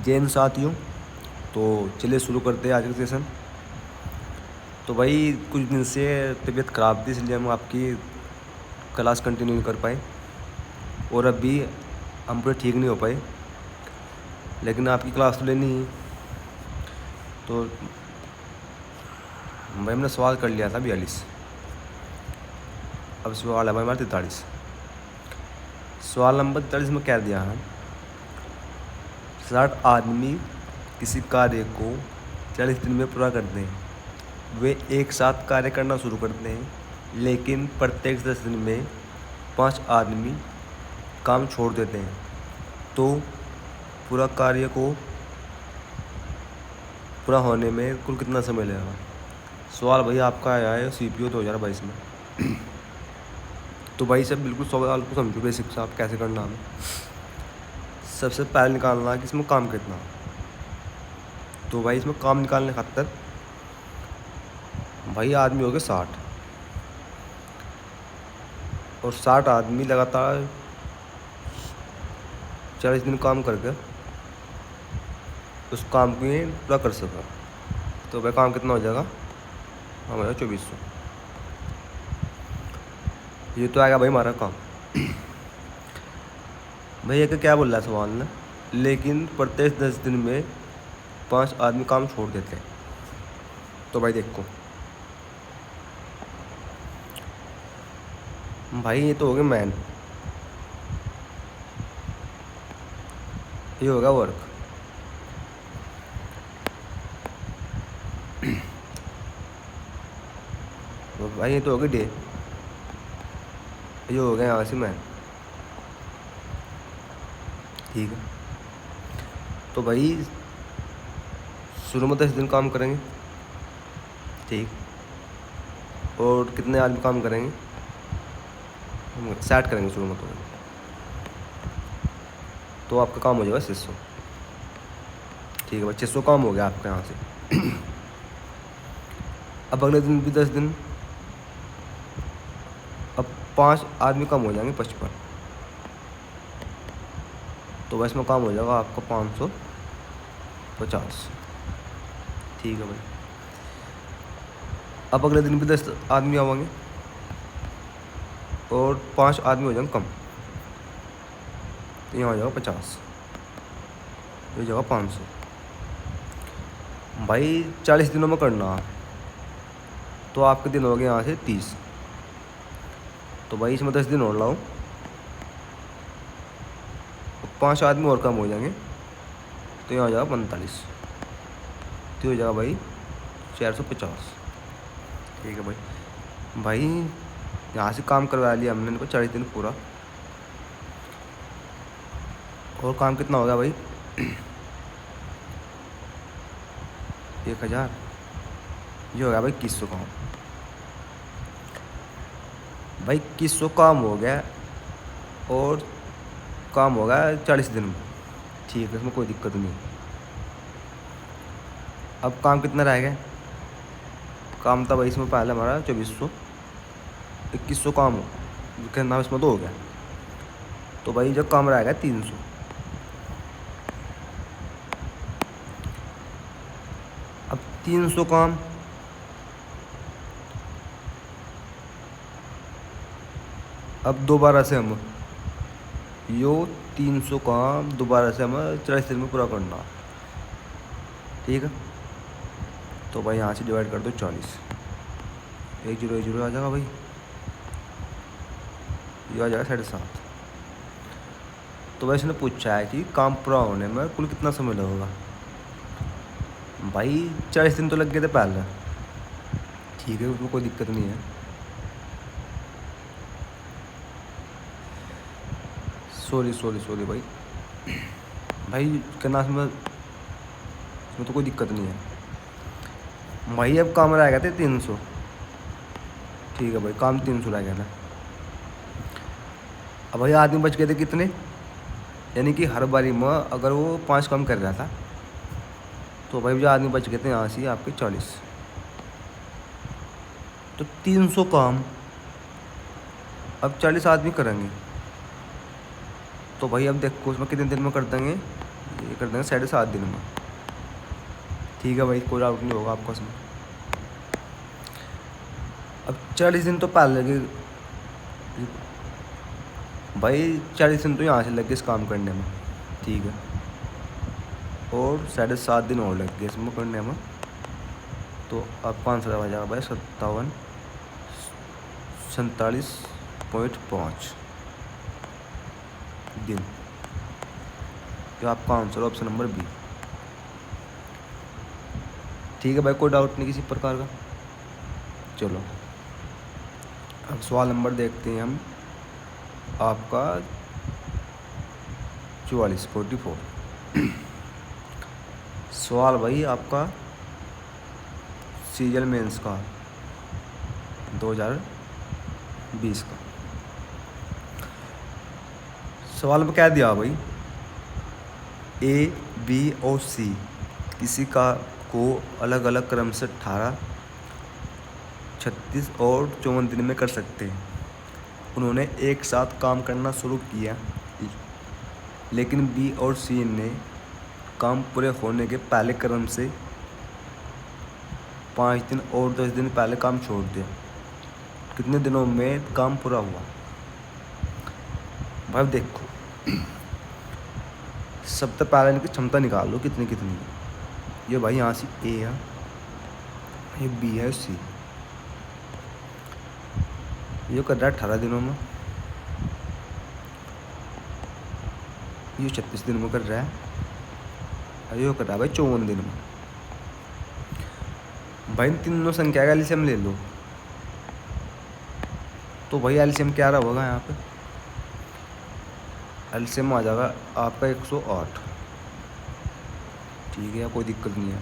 जैन साथियों, तो चलिए शुरू करते हैं आज का सेशन। तो भाई कुछ दिन से तबीयत ख़राब थी, इसलिए हम आपकी क्लास कंटिन्यू नहीं कर पाए और अभी हम पूरे ठीक नहीं हो पाए, लेकिन आपकी क्लास तो लेनी ही। तो भाई हमने सवाल कर लिया था 42, अब सवाल है भाई हमारा 43। सवाल नंबर 43 में कह दिया है 60 आदमी किसी कार्य को 40 दिन में पूरा करते हैं। वे एक साथ कार्य करना शुरू करते हैं, लेकिन प्रत्येक 10 दिन में 5 आदमी काम छोड़ देते हैं। तो पूरा कार्य को पूरा होने में कुल कितना समय लगेगा? सवाल भैया आपका आया है CPO 2022 में। तो भाई सब बिल्कुल सवाल को समझो बेसिक से आप कैसे करना है। सबसे पहले निकालना है कि इसमें काम कितना। तो भाई इसमें काम निकालने खातर भाई आदमी हो गए 60 और 60 आदमी लगातार 40 दिन काम करके उस काम को ये पूरा कर सका। तो भाई काम कितना हो जाएगा? हमारा 2400। ये तो आएगा भाई हमारा काम। भैया का क्या बोल रहा है सवाल ने, लेकिन प्रत्येक 10 दिन में 5 आदमी काम छोड़ देते हैं। तो भाई देखो भाई, ये तो हो गया मैन, ये होगा वर्क। तो भाई ये तो हो गया डे, ये हो गया यहाँ से मैन। ठीक है, तो भाई शुरू में 10 दिन काम करेंगे, ठीक, और कितने आदमी काम करेंगे? हम 60 करेंगे शुरू में। तो आपका काम हो जाएगा 600। ठीक है भाई, 600 काम हो गया आपका यहाँ से। अब अगले दिन भी 10 दिन, अब 5 आदमी कम हो जाएंगे 55। तो वैसे में काम हो जाएगा आपका 550। ठीक है भाई, अब अगले दिन भी 10 आदमी आवेंगे और 5 आदमी हो जाएंगे कम। तो यहाँ हो जाएगा 50, ये जाएगा 500। भाई 40 दिनों में करना, तो आपके दिन हो गए यहाँ से 30। तो भाई इसमें 10 दिन और लाओ, 5 आदमी और कम हो जाएंगे। तो यहाँ हो जाएगा 45, तो हो जाएगा भाई 450। ठीक है भाई, भाई यहाँ से काम करवा लिया हमने इनको 40 दिन पूरा। और काम कितना होगा भाई? 1000, ये हो गया भाई 2100 काम। भाई 2100 काम हो गया और काम होगा 40 दिन में। ठीक है, इसमें कोई दिक्कत नहीं। अब काम कितना रहेगा? काम था भाई इसमें पहले हमारा 2400, 2100 काम हो करना, इसमें तो हो गया। तो भाई जो काम रहेगा 300। अब 300 काम, अब दोबारा से हम यो 300 काम दोबारा से हमें 40 दिन में पूरा करना। ठीक है, तो भाई यहाँ से डिवाइड कर दो 40, 1010 आ जाएगा भाई, ये आ जाएगा 7.5। तो भाई इसने पूछा है कि काम पूरा होने में कुल कितना समय लगेगा। भाई 40 दिन तो लग गए थे पहले। ठीक है, उसमें कोई दिक्कत नहीं है। सॉरी भाई, भाई करना इसमें तो कोई दिक्कत नहीं है। भाई अब काम रह गया थे 300। ठीक है भाई, काम 300 रह गया था। अब भाई आदमी बच गए थे कितने? यानी कि हर बारी में अगर वो 5 काम कर रहा था, तो भाई जो आदमी बच गए थे यहाँ से आपके 40। तो 300 काम अब 40 आदमी करेंगे। तो भाई अब देखो उसमें कितने दिन में कर देंगे, ये कर देंगे 7.5 दिन में। ठीक है भाई, कोई डाउट नहीं होगा आपको इसमें। अब 40 दिन तो पहले लगे भाई, 40 दिन तो यहाँ से लग गए इस काम करने में। ठीक है, और 7.5 दिन और लग गए इसमें करने में। तो आपका आंसर आ जाएगा भाई 47 दिन। तो आपका आंसर ऑप्शन नंबर बी। ठीक है भाई, कोई डाउट नहीं किसी प्रकार का। चलो अब सवाल नंबर देखते हैं हम आपका 44 सवाल भाई आपका सीरियल मेंस का 2020 का। सवाल में क्या दिया भाई, ए, बी और सी किसी का को अलग अलग क्रम से 18, 36 और 54 दिन में कर सकते हैं। उन्होंने एक साथ काम करना शुरू किया, लेकिन बी और सी ने काम पूरे होने के पहले क्रम से 5 दिन और 10 दिन पहले काम छोड़ दिया। कितने दिनों में काम पूरा हुआ? भाई देखो, सबसे पहले इनकी क्षमता निकाल लो कितनी कितनी है। ये भाई यहाँ से ए है, ये बी है, सी। ये कर रहा है 18 दिनों में, ये 36 दिन में कर रहा है, और ये कर रहा है भाई 54 दिन में। भाई इन तीनों संख्या का एलसीएम ले लो। तो भाई एलसीएम क्या रहा होगा यहाँ पे? एलसीएम आ जाएगा आपका 108। ठीक है, कोई दिक्कत नहीं है।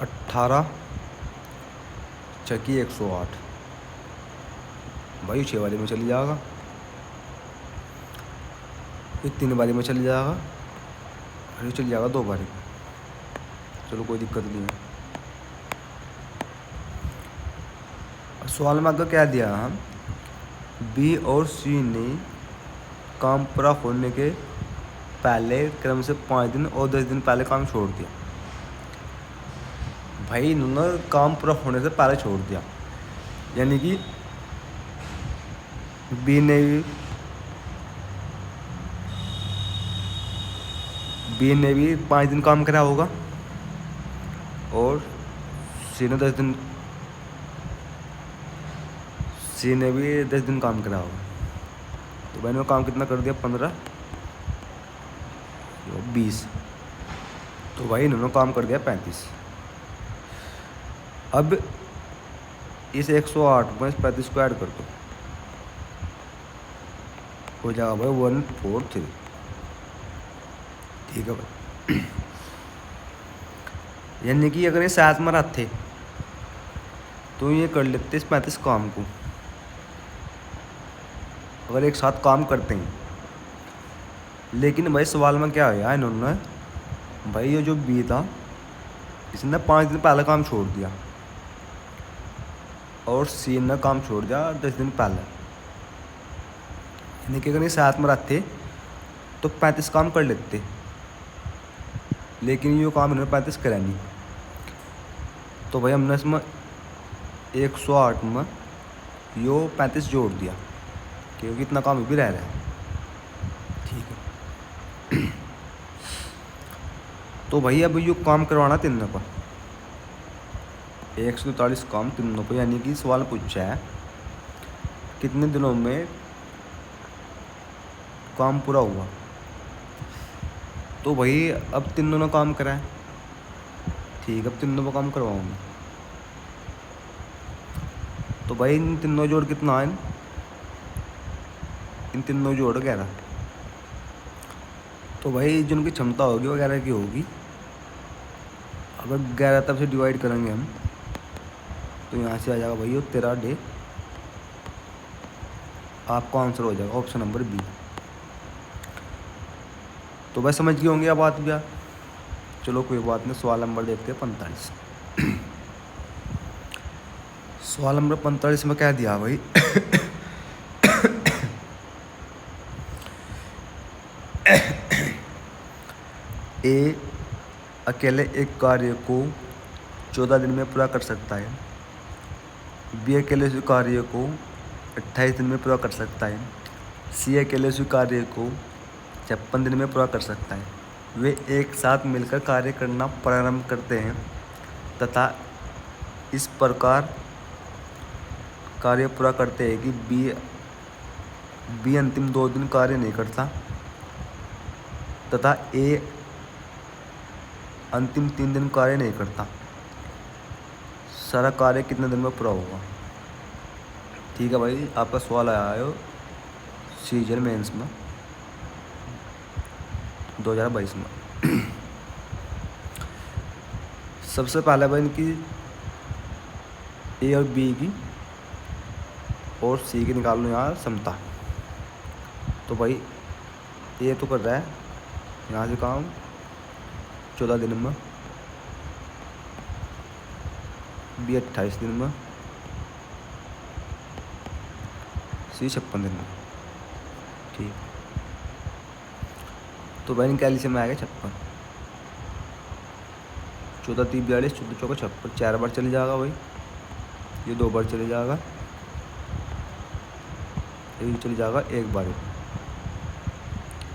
18 छकी 108 भाई 6 वाले में चली जाएगा, ये 3 बारी में चली जाएगा, और ये चली जाएगा 2 बारी में। चलो कोई दिक्कत नहीं है। सवाल में आगे क्या दिया हम, बी और सी ने काम पूरा होने के पहले क्रम से 5 दिन और 10 दिन पहले काम छोड़ दिया। भाई इन्होंने काम पूरा होने से पहले छोड़ दिया, यानी कि बी ने भी 5 दिन काम करा होगा, और सी ने 10 दिन काम करा होगा। तो भाई ने काम कितना कर दिया? 15 20। तो भाई इन्होंने काम कर दिया 35। अब इस 108 में इस 35 को ऐड कर दो, हो जाएगा भाई 143। ठीक है भाई, यानी कि अगर ये साथ में रहते तो ये कर लेते इस 35 काम को, अगर एक साथ काम करते हैं। लेकिन भाई सवाल में क्या आया, इन्होंने भाई ये जो बी था इसने 5 दिन पहले काम छोड़ दिया, और सी ने काम छोड़ दिया 10 दिन पहले। यानी कि अगर ये साथ में रहते तो 35 काम कर लेते, लेकिन ये काम इन्होंने 35 करा नहीं। तो भाई हमने इसमें 108 में यो 35 जोड़ दिया, क्योंकि इतना काम भी रह रहा है। ठीक है, तो भाई अब यो काम करवाना तीनों का, 143 काम तीनों को। यानी कि सवाल पूछा है कितने दिनों में काम पूरा हुआ। तो भाई अब तीनों ने काम करा है। ठीक, अब तीनों में काम करवाऊंगा। तो भाई इन तीनों जोड़ कितना है? इन तीनों जोड़ 11। तो भाई जिनकी क्षमता होगी वो 11 की होगी। अगर 11 तब से डिवाइड करेंगे हम, तो यहाँ से आ जाएगा भाई वो 13 डे। आपका आंसर हो जाएगा ऑप्शन नंबर बी। तो भाई समझ गए होंगे आप बात भी। चलो कोई बात नहीं, सवाल नंबर देखते हैं 45। सवाल नंबर 45 में क्या दिया भाई ए अकेले एक कार्य को 14 दिन में पूरा कर सकता है। बी अकेले उस कार्य को 28 दिन में पूरा कर सकता है। सी अकेले उस कार्य को 56 दिन में पूरा कर सकता है। वे एक साथ मिलकर कार्य करना प्रारंभ करते हैं तथा इस प्रकार कार्य पूरा करते हैं कि बी अंतिम 2 दिन कार्य नहीं करता तथा ए अंतिम 3 दिन कार्य नहीं करता। सारा कार्य कितने दिन में पूरा होगा? ठीक है भाई, आपका सवाल आया है सीजन मेंस में 2022 में। सबसे पहले भाई इनकी ए और बी की और सी की निकाल लो यहाँ क्षमता। तो भाई ए तो कर रहा है यहाँ से काम 14 दिन में, बी 28 दिन में, सी 56 दिन में। ठीक, तो भाई इनका एलसीएम में आ गया 56। 14 3 42, 14 चौका 56, 4 बार चले जाएगा भाई, ये 2 बार चले जाएगा, ये चले जाएगा 1 बार।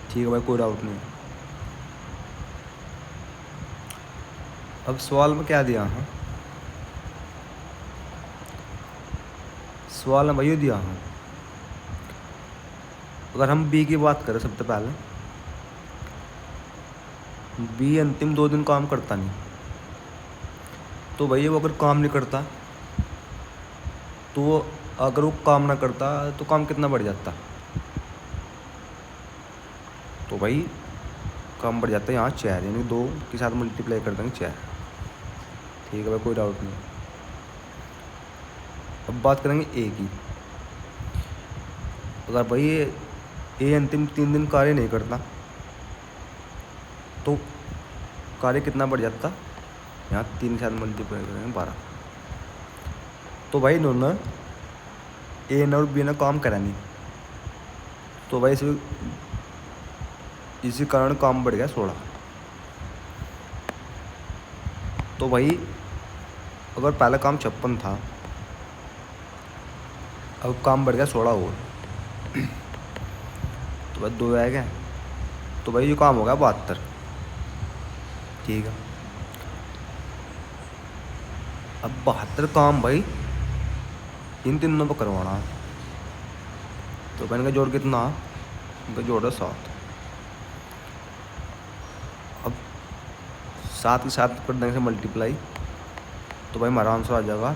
ठीक है भाई, कोई डाउट नहीं। अब सवाल में क्या दिया है? सवाल में भाई दिया है, अगर हम बी की बात करें सबसे पहले, बी अंतिम 2 दिन काम करता नहीं, तो भाई वो अगर काम नहीं करता तो अगर वो काम ना करता तो काम कितना बढ़ जाता? तो भाई काम बढ़ जाता है यहाँ 4, यानी 2 के साथ मल्टीप्लाई कर देंगे 4। ठीक है भाई, कोई डाउट नहीं। अब बात करेंगे ए की। अगर भाई ए अंतिम 3 दिन कार्य नहीं करता तो कार्य कितना बढ़ जाता? यहाँ 3 के साथ मल्टीप्लाई करेंगे 12। तो भाई इन्होंने ए ने और बी ने काम करा नहीं, तो भाई इसी कारण काम बढ़ गया 16। तो भाई अगर पहला काम 56 था, अब काम बढ़ गया 16 और, तो भाई 2 आएगा, तो भाई ये काम हो गया 72। ठीक है, अब 72 काम भाई इन तीनों पर करवाना है। तो मैंने का जोड़ कितना? इनका जोड़ है 7। अब 7 के साथ कर देंगे मल्टीप्लाई, तो भाई हमारा आंसर आ जाएगा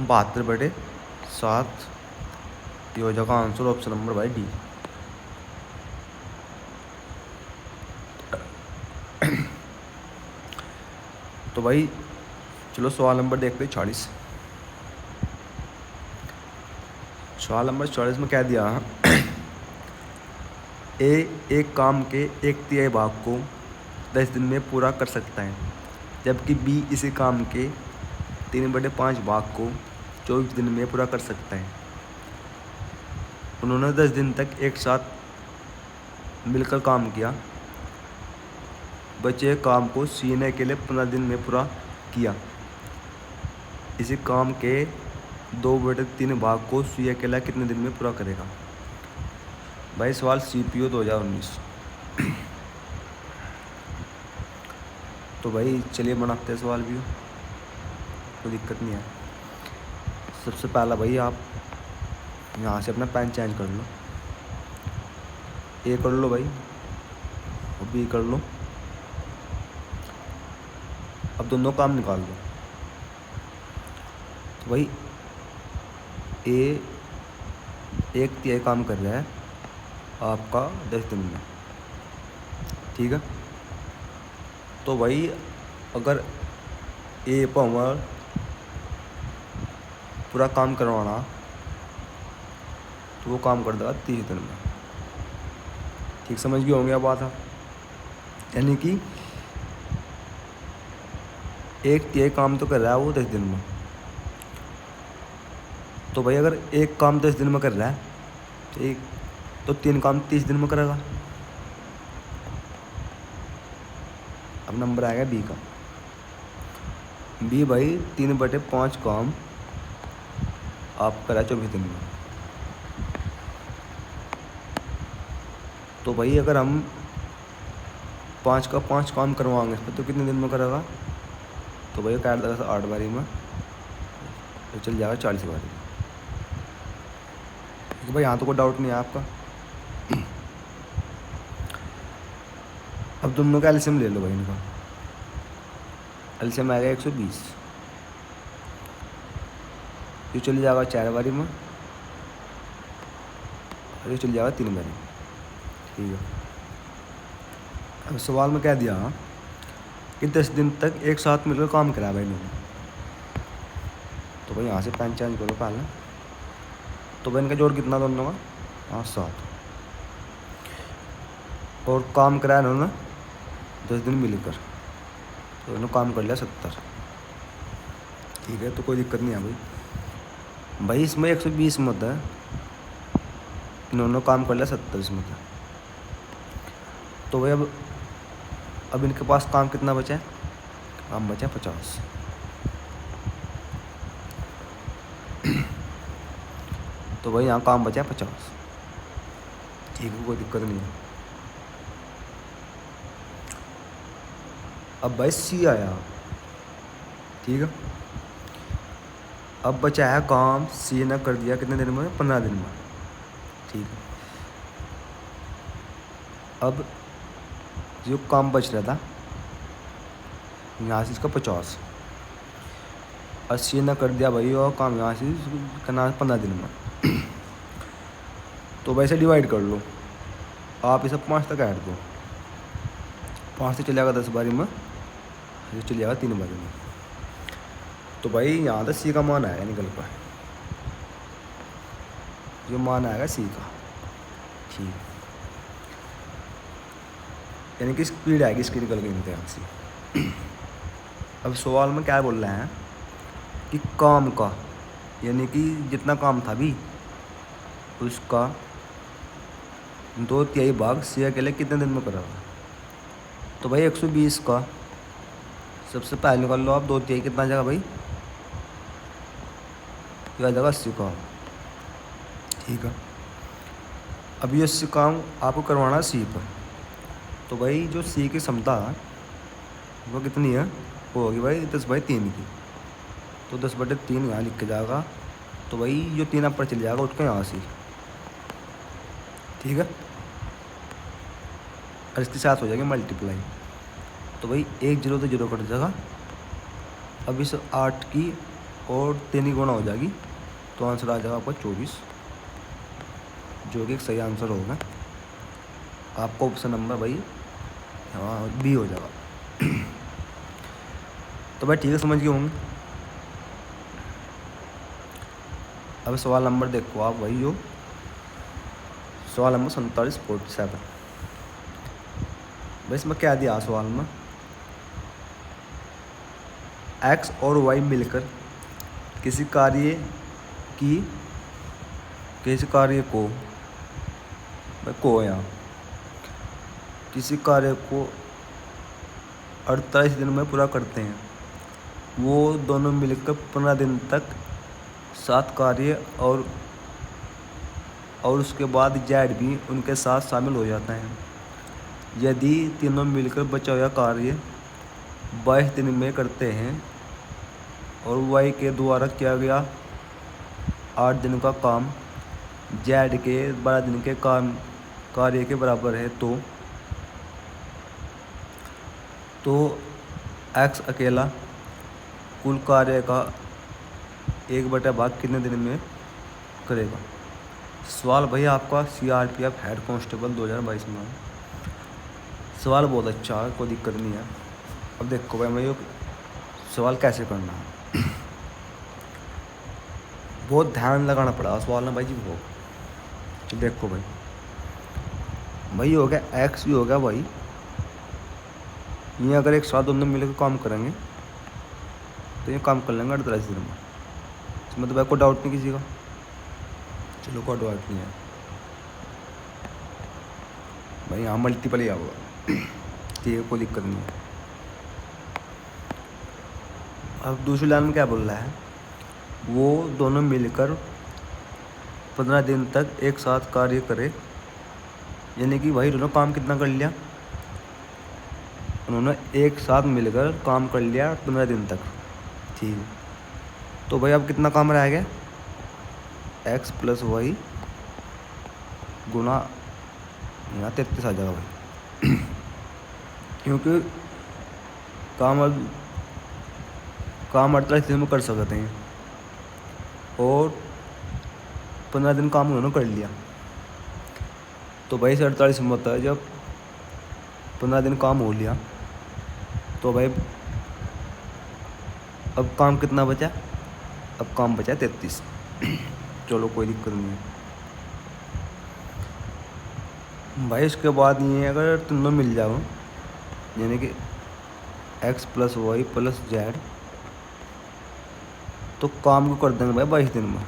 72/7। ये हो जाएगा आंसर ऑप्शन नंबर भाई डी। तो भाई चलो सवाल नंबर देखते हैं 40। सवाल नंबर 40 में क्या दिया है? ए एक काम के 1/3 भाग को 10 दिन में पूरा कर सकता है, जबकि बी इसी काम के 3/5 भाग को 24 दिन में पूरा कर सकता है। उन्होंने 10 दिन तक एक साथ मिलकर काम किया। बचे काम को सी ने अकेले 15 दिन में पूरा किया। इसी काम के 2/3 भाग को सी अकेला कितने दिन में पूरा करेगा? भाई सवाल CPO 2019। तो भाई चलिए बनाते हैं सवाल भी, कोई दिक्कत नहीं है। सबसे पहला भाई आप यहाँ से अपना पेन चेंज कर लो, ए कर लो भाई और बी कर लो। अब दोनों काम निकाल दो। तो भाई ए 1/3 काम कर रहा है आपका 10 दिन में। ठीक है, तो भाई अगर ए पर हमारा पूरा काम करवाना तो वो काम कर देगा 30 दिन में। ठीक समझ गए होंगे आप बात आप? यानी कि 1/3 काम तो कर रहा है वो 10 दिन में। तो भाई अगर एक काम 10 दिन में कर रहा है तो 3 काम 30 दिन में करेगा। अब नंबर आएगा बी का। बी भाई 3/5 काम आप करा 24 दिन में। तो भाई अगर हम 5 का 5 काम करवाएंगे इस पर तो कितने दिन में करेगा? तो भाई काट देगा 8 बारी में, तो चल जाएगा 40 बारी में। ठीक भाई, यहाँ तो कोई डाउट नहीं है आपका। अब दोनों का एलसीएम ले लो भाई इनका। एलसीएम आएगा 120, ये चल जाएगा 4 बारी में और ये चल जाएगा 3 बारी में। ठीक है, अब सवाल में क्या दिया कि 10 दिन तक एक साथ मिलकर काम करा भाई इन्होंने। तो भाई यहाँ से पेन चेंज करो पहले। तो भाई इनका जोड़ कितना दोनों का? हाँ 7। और काम कराया इन्होंने 10 दिन मिलकर, तो इन्होंने काम कर लिया 70। ठीक है, तो कोई दिक्कत नहीं है भाई। भाई इसमें 120 मत है, इन्होंने काम कर लिया 70 इसमें था। तो भाई अब इनके पास काम कितना बचा है? काम बचा 50। तो भाई यहाँ काम बचा 50। ठीक है, कोई दिक्कत नहीं है। अब भाई सी आया। ठीक है, अब बचा है काम सी ने कर दिया कितने दिन में? 15 दिन में। ठीक है, अब जो काम बच रहा था यहाँ से इसका 50, 80 ने कर दिया भाई और काम यहाँ से करना 15 दिन में। तो वैसे डिवाइड कर लो आप, इसे 5 तक ऐड दो। 5 से चलेगा 10 बारी में, ये चल जाएगा 3 बारी में। तो भाई यहाँ तक सी का मान आएगा निकल कर, जो मान आएगा सी का। ठीक, यानी कि स्पीड आएगी इसकी निकल के इम्तिहान से। अब सवाल में क्या बोल रहे हैं कि काम का, यानी कि जितना काम था भी उसका 2/3 भाग सी अकेले कितने दिन में करा। तो भाई 120 का सबसे पहले निकाल लो आप, 2/3 कितना जाएगा भाई? ये आ जाएगा 80 का। ठीक है, अब ये 80 काम आपको करवाना है सी पर। तो भाई जो सी की क्षमता वो कितनी है? वो होगी भाई 10/3 की। तो 10/3 यहाँ लिख के जाएगा। तो भाई जो 3 पर चल जाएगा उसका यहाँ से। ठीक है, और इसके साथ हो जाएगी मल्टीप्लाई। तो भाई 1 0 तो 0 कट जाएगा। अब इस 8 की और 3 की गुणा हो जाएगी, तो आंसर आ जाएगा आपका 24, जो कि एक सही आंसर होगा। आपका ऑप्शन नंबर भाई हाँ बी हो जाएगा। तो भाई ठीक है, समझ गए होंगे। अब सवाल नंबर देखो आप भाई, जो सवाल नंबर 47 भाई, इसमें क्या दिया सवाल में? एक्स और वाई मिलकर किसी कार्य को यहाँ किसी कार्य को 48 दिन में पूरा करते हैं। वो दोनों मिलकर 15 दिन तक 7 कार्य और उसके बाद जेड भी उनके साथ शामिल हो जाता है। यदि तीनों मिलकर बचा हुआ कार्य 22 दिन में करते हैं और वाई के द्वारा किया गया 8 दिन का काम जेड के 12 दिन के काम कार्य के बराबर है, तो एक्स अकेला कुल कार्य का 1/भाग कितने दिन में करेगा। सवाल भाई आपका CRPF हेड कांस्टेबल 2022 में। सवाल बहुत अच्छा है, कोई दिक्कत नहीं है। अब देखो भाई मैं ये सवाल कैसे करना है, बहुत ध्यान लगाना पड़ा सवाल ना भाई जी बहुत। तो देखो भाई हो गया एक्स भी हो गया भाई, ये अगर एक साथ दोनों मिलकर काम करेंगे तो ये काम कर लेंगे 48 दिन में। इसमें तो भाई कोई डाउट नहीं किसी का। चलो कोई डाउट नहीं है भाई, यहाँ मल्टीपल ही आऊँगा। ठीक है, कोई दिक्कत नहीं है। अब दूसरी लाइन में क्या बोल रहा है, वो दोनों मिलकर 15 दिन तक एक साथ कार्य करे। यानी कि भाई दोनों काम कितना कर लिया, उन्होंने एक साथ मिलकर काम कर लिया 15 दिन तक। ठीक है, तो भाई अब कितना काम रह गया, x प्लस वाई गुना, यहाँ 33 आ जाएगा भाई क्योंकि काम 48 दिन में कर सकते हैं और 15 दिन काम उन्होंने कर लिया। तो भाई से 48 में होता है, जब 15 दिन काम हो लिया तो भाई अब काम कितना बचा, अब काम बचा 33। चलो कोई दिक्कत नहीं है भाई। इसके बाद ये अगर तुम दोनों मिल जाओ, यानी कि x plus Y plus Z, तो काम को कर देंगे भाई 22 दिन में।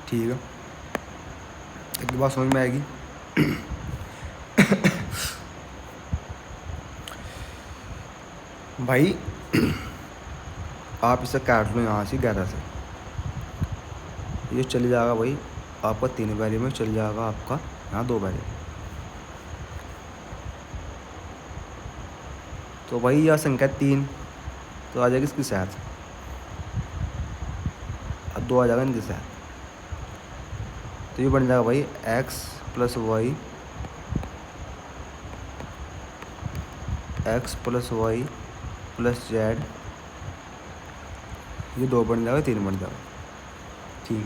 ठीक है, एक बात समझ में आएगी भाई आप इसे काट लो यहाँ से 11 से, ये चले जाएगा भाई आपका 3 वैल्यू में, चल जाएगा आपका यहाँ 2 वैल्यू। तो भाई यह संख्या 3 तो आ जाएगी इसके साथ, अब 2 आ जाएगा इनके साथ, तो ये बन जाएगा भाई x plus Y plus Z, ये 2 बन जाएगा, 3 बन जाएगा। ठीक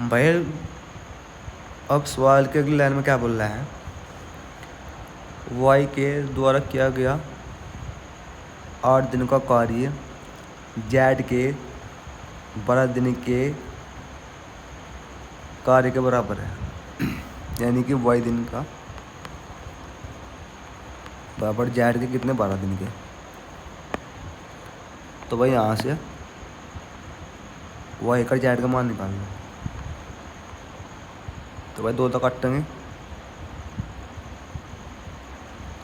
भाई, अब सवाल के अगली लाइन में क्या बोल रहा है, y के द्वारा किया गया 8 दिन का कार्य z के 12 दिन के कार्य के बराबर है। यानी कि y दिन का बराबर z के कितने 12 दिन के। तो भाई यहाँ से y का z का मान निकालना, तो भाई 2 तक काटेंगे,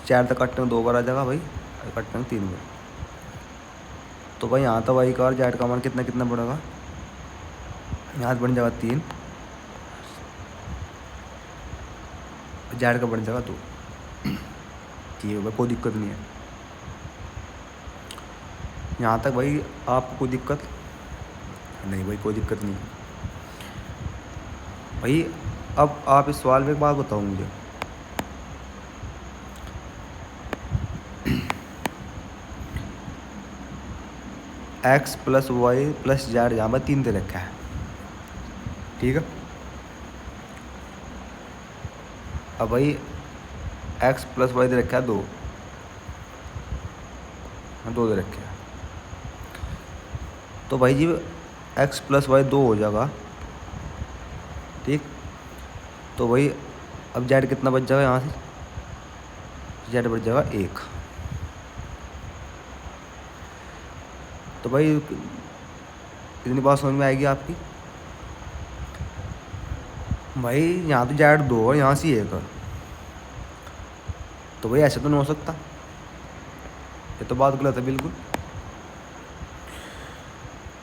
4 तक काटेंगे, 2 बार आ जाएगा भाई, काटेंगे 3 बार। तो भाई यहाँ तो y का और z का मान कितना कितना पड़ेगा, यहाँ बन जाएगा 3, z का बन जाएगा 2। ठीक है भाई, कोई दिक्कत नहीं है यहाँ तक भाई, आपको कोई दिक्कत नहीं भाई, कोई दिक्कत नहीं भाई। अब आप इस सवाल में एक बात बताओ मुझे, x plus Y plus Z यहाँ पर 3 दे रखा है। ठीक है, अब भाई x प्लस वाई दे रखा है 2 दे रखे हैं। तो भाई जी x प्लस वाई 2 हो जाएगा। ठीक, तो भाई अब जेड कितना बच जाएगा, यहाँ से जेड बच जाएगा 1। तो भाई इतनी बात समझ में आएगी आपकी। भाई यहाँ तो जेड 2 और यहाँ से 1 है, तो भाई ऐसे तो नहीं हो सकता, ये तो बात गलत है बिल्कुल।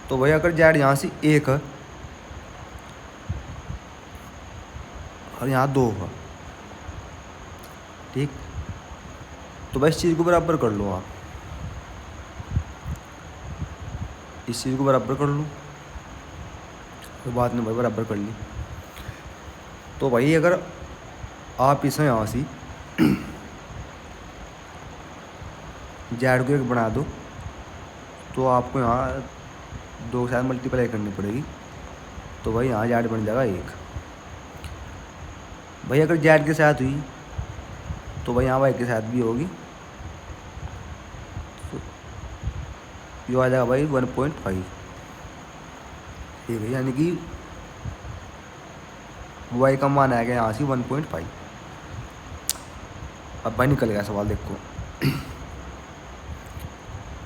तो भाई अगर जेड यहाँ से 1 है और यहाँ 2 है, ठीक, तो भाई इस चीज़ को बराबर कर लो आप, इस चीज़ को बराबर कर लो, कोई बात नहीं भाई, बराबर कर ली। तो भाई अगर आप इसे यहाँ से जेड को 1 बना दो, तो आपको यहाँ 2 के साथ मल्टीप्लाई करनी पड़ेगी, तो भाई यहाँ जेड बन जाएगा 1। भाई अगर जेड के साथ हुई तो भाई यहाँ वाई के साथ भी होगी, तो ये आ जाएगा भाई 1.5। ठीक है, यानी कि वाई का मान आएगा यहाँ से 1.5। अब भाई निकल गया सवाल देखो।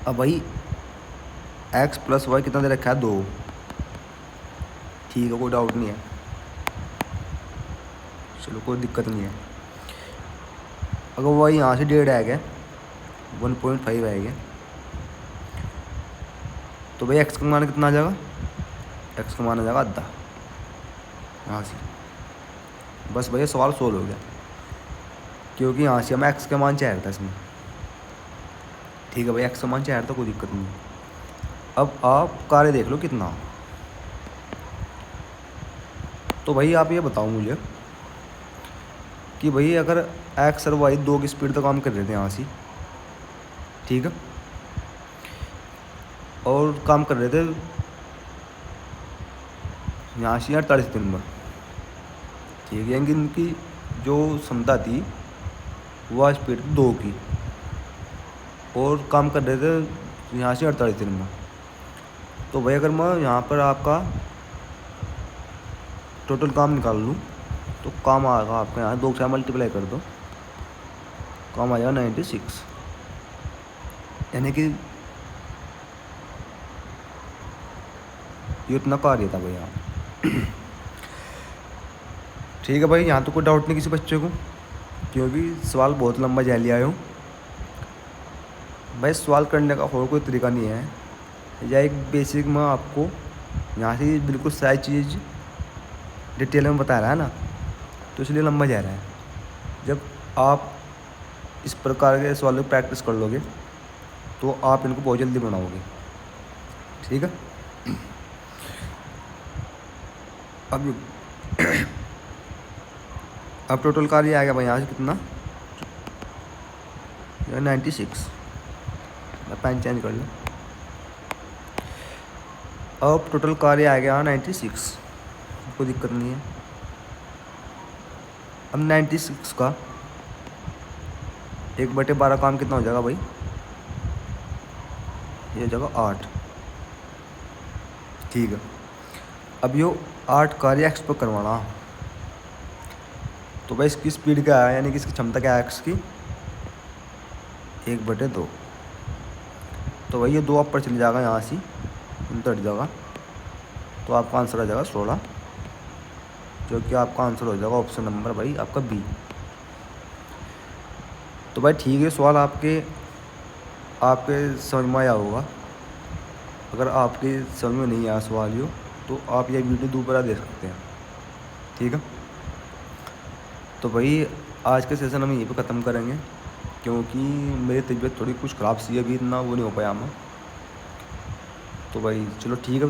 अब भाई x प्लस वाई कितना दे रखा है, 2। ठीक है, कोई डाउट नहीं है, चलो कोई दिक्कत नहीं है। अगर वाई यहाँ से 1.5 आ गया, 1.5 आ गया, तो भाई एक्स का मान कितना आ जाएगा, एक्स का मान आ जाएगा आधा यहाँ से। बस भैया सवाल सोल्व हो गया, क्योंकि यहाँ से हमें एक्स का मान चाहिए था इसमें। ठीक है भाई, एक्स का मान चाहिए था, कोई दिक्कत नहीं। अब आप कार्य देख लो कितना। तो भाई आप ये बताओ मुझे कि भाई अगर एक्स और वाई दो की स्पीड तक काम कर रहे थे यहाँ से, ठीक है, और काम कर रहे थे यहाँ से 48 दिन में, ठीक है, यानी इनकी जो क्षमता थी वह स्पीड थी 2 की, और काम कर रहे थे यहाँ से 48 दिन में। तो भाई अगर मैं यहाँ पर आपका टोटल काम निकाल लूँ तो काम आएगा आपका, यहाँ 2 से मल्टीप्लाई कर दो, काम आ जाएगा 96, यानी कि ये इतना कार्य था भैया। ठीक है भाई, यहाँ तो कोई डाउट नहीं किसी बच्चे को, क्योंकि सवाल बहुत लंबा जा लिया हूँ भाई। सवाल करने का और कोई तरीका नहीं है, या एक बेसिक में आपको यहाँ से बिल्कुल सारी चीज़ डिटेल में बता रहा है ना, तो इसलिए लंबा जा रहा है। जब आप इस प्रकार के सवालों की प्रैक्टिस कर लोगे तो आप इनको बहुत जल्दी बनाओगे, ठीक है। अब टोटल कार्य आ गया भाई यहाँ से कितना, 96। मैं पेन चेंज कर लूँ। अब टोटल कार्य आ गया 96, कोई दिक्कत नहीं है। अब 96 का 1/12 काम कितना हो जाएगा भाई, ये हो जाएगा 8, ठीक है। अब यो 8 कार्य एक्स पर करवाना, तो भाई इसकी स्पीड क्या है, यानी कि इसकी क्षमता क्या है एक्स की, 1/2। तो भाई ये 2 ऊपर चले जाएगा यहाँ से, हट जाएगा, तो आपका आंसर आ जाएगा 16, जो कि आपका आंसर हो जाएगा ऑप्शन नंबर भाई आपका बी। तो भाई ठीक है, सवाल आपके समझ में आया होगा। अगर आपके समझ में नहीं आया सवाल यो, तो आप ये वीडियो दोबारा देख सकते हैं, ठीक है। तो भाई आज के सेशन हम यहीं पे ख़त्म करेंगे, क्योंकि मेरी तबीयत थोड़ी कुछ ख़राब सी है, अभी इतना वो नहीं हो पाया मैं। तो भाई चलो ठीक है।